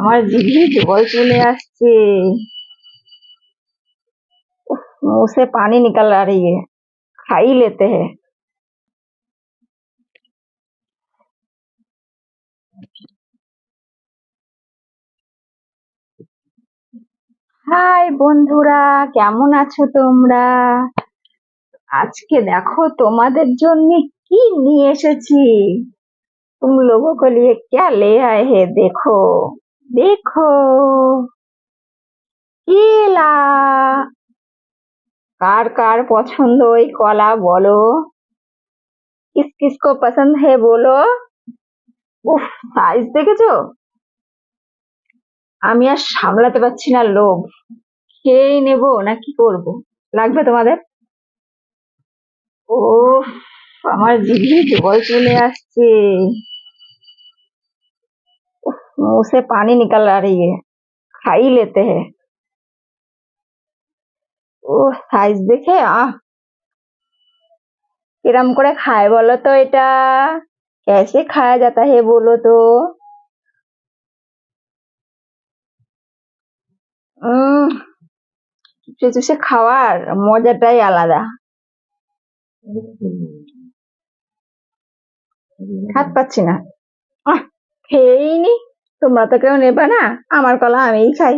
আমার জিভে জল চলে আসছে। मुंह से पानी निकल आ रही है। खा ही लेते हैं। হাই বন্ধুরা, কেমন আছো তোমরা? আজকে দেখো তোমাদের জন্য কি নিয়ে এসেছি। तुम लोगों के लिए क्या ले आए हैं, देखो देखो। केला। কার কার পছন্দ ওই কলা বলো? किस किस को पसंद है बोलो? উফ, সাইজ দেখেছো? আমি আর সামলাতে পারছি না লোভ। খেয়েই নেবো না কি করব? লাগবে তোমাদের? ওহ, আমার জিভে জল চলে আসছে। मुंह से पानी निकल आ रही है। खा ही लेते हैं। ওহ, সাইজ দেখে কিরম করে খায় বলো তো এটা? कैसे खाया जाता है बोलो तो? উম চুষে চুষে খাওয়ার মজাটাই আলাদা। হাত পাচ্ছি না। আহ, খেয়েই নি। তোমরা তো কেউ নেবে না, আমার কলা আমিই খাই।